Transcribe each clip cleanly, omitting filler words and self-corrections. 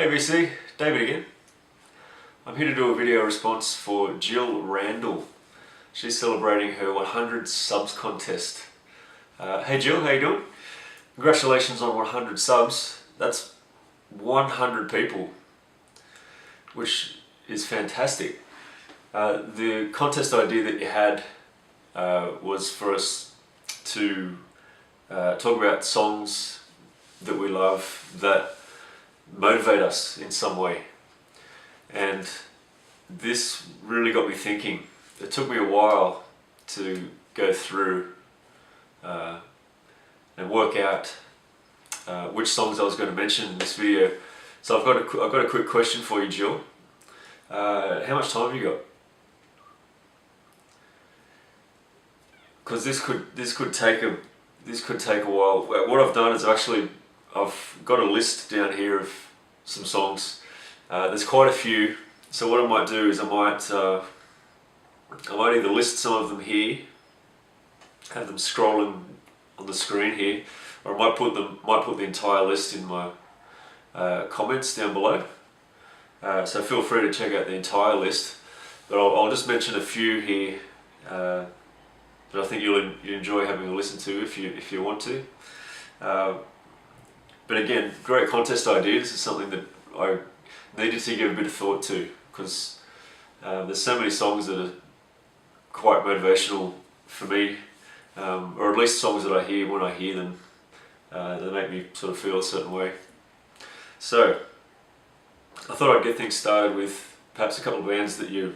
VC, David again. I'm here to do a video response for Jill Randall. She's celebrating her 100 subs contest. Hey Jill, how you doing? Congratulations on 100 subs. That's 100 people, which is fantastic. The contest idea that you had was for us to talk about songs that we love that motivate us in some way. And this really got me thinking. It took me a while to go through and work out which songs I was going to mention in this video. So I've got a quick question for you, Jill. How much time have you got? Because this could take a while. What I've done is I've got a list down here of some songs. There's quite a few. So what I might do is I might either list some of them here, have them scrolling on the screen here, or I might put the entire list in my comments down below. So feel free to check out the entire list. But I'll just mention a few here that I think you'll enjoy having a listen to if you want to. But again, great contest idea. This is something that I needed to give a bit of thought to, because there's so many songs that are quite motivational for me, or at least songs that I hear when I hear them, they make me sort of feel a certain way. So I thought I'd get things started with perhaps a couple of bands that you're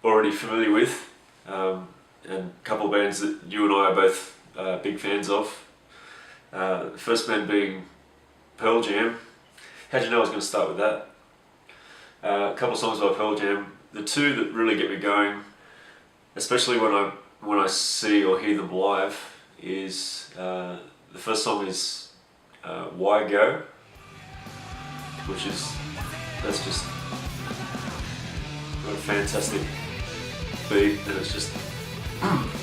already familiar with, and a couple of bands that you and I are both big fans of. The first band being Pearl Jam. How'd you know I was going to start with that? A couple of songs by Pearl Jam. The two that really get me going, especially when I see or hear them live, is the first song is Why Go, that's just got a fantastic beat, and it's just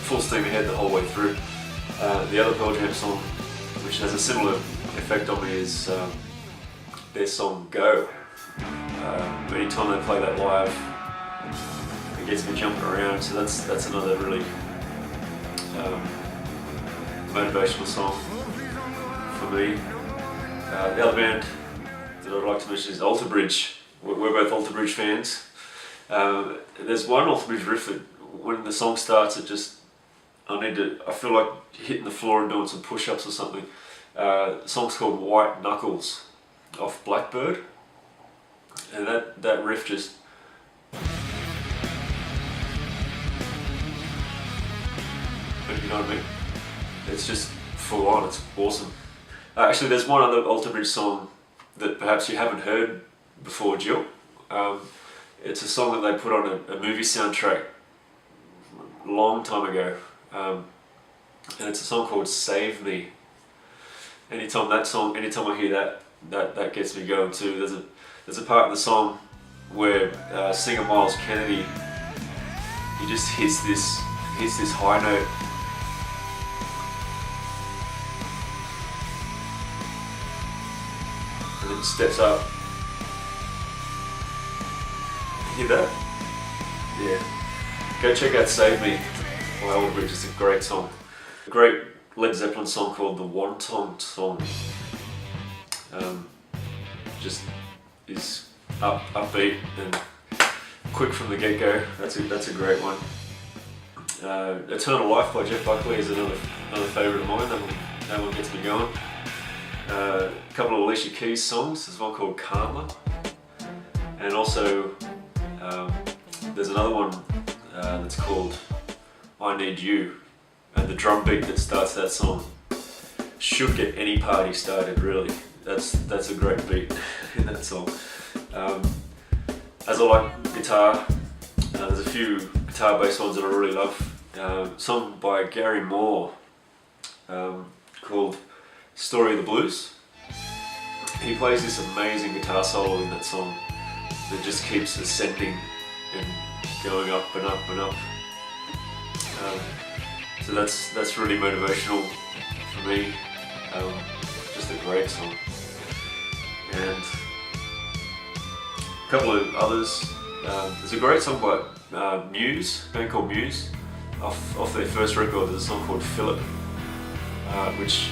full steam ahead the whole way through. The other Pearl Jam song, which has a similar effect on me, is their song Go. Anytime they play that live, it gets me jumping around, so that's another really motivational song for me. The other band that I'd like to mention is Alter Bridge. We're both Alter Bridge fans. There's one Alter Bridge riff that when the song starts, I feel like hitting the floor and doing some push-ups or something. The song's called White Knuckles off Blackbird, and that riff just you know what I mean? It's just full on, it's awesome. Actually, there's one other Alter Bridge song that perhaps you haven't heard before, Jill. It's a song that they put on a movie soundtrack a long time ago, and it's a song called Save Me. Anytime I hear that gets me going too. There's a part in the song where singer Miles Kennedy, he just hits this high note, and then steps up. Hear that? Yeah. Go check out Save Me by Alter Bridge. It's a great song. A great Led Zeppelin song called the Wanton song. Just is upbeat and quick from the get-go. That's a great one. Eternal Life by Jeff Buckley is another favourite of mine. That one gets me going. A couple of Alicia Keys songs. There's one called Karma, and also there's another one that's called I Need You, and the drum beat that starts that song should get any party started, really. That's a great beat in that song. As I like guitar, there's a few guitar-based ones that I really love. A song by Gary Moore called Story of the Blues. He plays this amazing guitar solo in that song that just keeps ascending and going up and up and up. So that's really motivational for me. Just a great song. And couple of others. There's a great song by Muse, a band called Muse. Off their first record, there's a song called Filip, which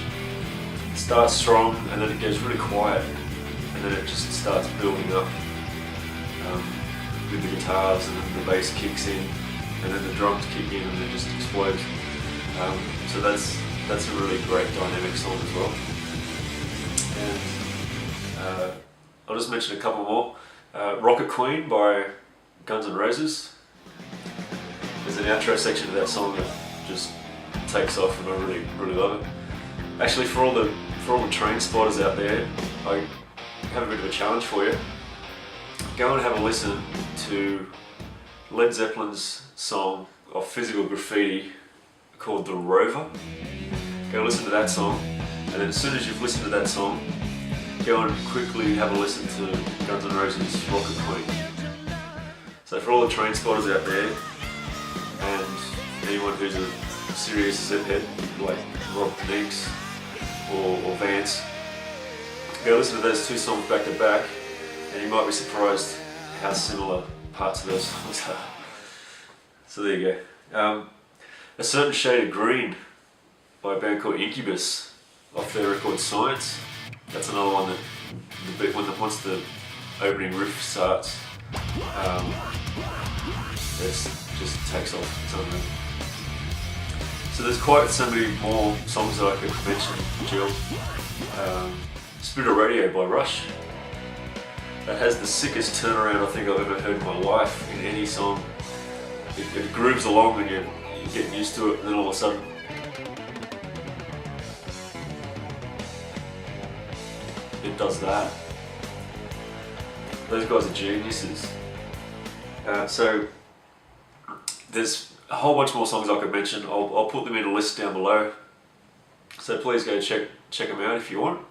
starts strong and then it goes really quiet, and then it just starts building up with the guitars, and then the bass kicks in, and then the drums kick in, and then it just explodes. So that's a really great dynamic song as well. And I'll just mention a couple more. Rocket Queen by Guns N' Roses. There's an outro section of that song that just takes off, and I really love it. Actually, for all the train spotters out there, I have a bit of a challenge for you. Go and have a listen to Led Zeppelin's song of Physical Graffiti called The Rover. Go listen to that song, and then as soon as you've listened to that song, go and quickly have a listen to Guns N' Roses' Rocket Queen. So for all the train spotters out there, and anyone who's a serious ziphead like Rob Neeks or Vance, go listen to those two songs back to back, and you might be surprised how similar parts of those songs are. So there you go. A Certain Shade of Green by a band called Incubus off their record Science. That's another one that once the opening riff starts, it just takes off. It's unreal. So there's quite so many more songs that I could mention, Jill. Spirit of Radio by Rush. That has the sickest turnaround I think I've ever heard in my life in any song. It grooves along and you're getting used to it, and then all of a sudden it does that. Those guys are geniuses. So there's a whole bunch more songs I could mention. I'll put them in a list down below. So please go check them out if you want.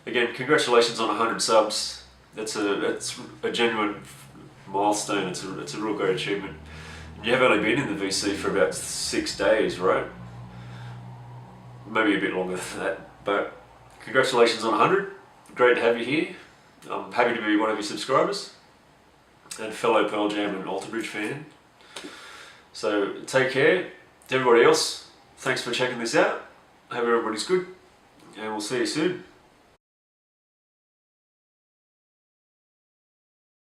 Again, congratulations on 100 subs. It's a genuine milestone. It's a real great achievement. You have only been in the VC for about 6 days, right? Maybe a bit longer than that, but congratulations on 100. Great to have you here. I'm happy to be one of your subscribers and fellow Pearl Jam and Alter Bridge fan. So take care. To everybody else, thanks for checking this out. Hope everybody's good, and we'll see you soon.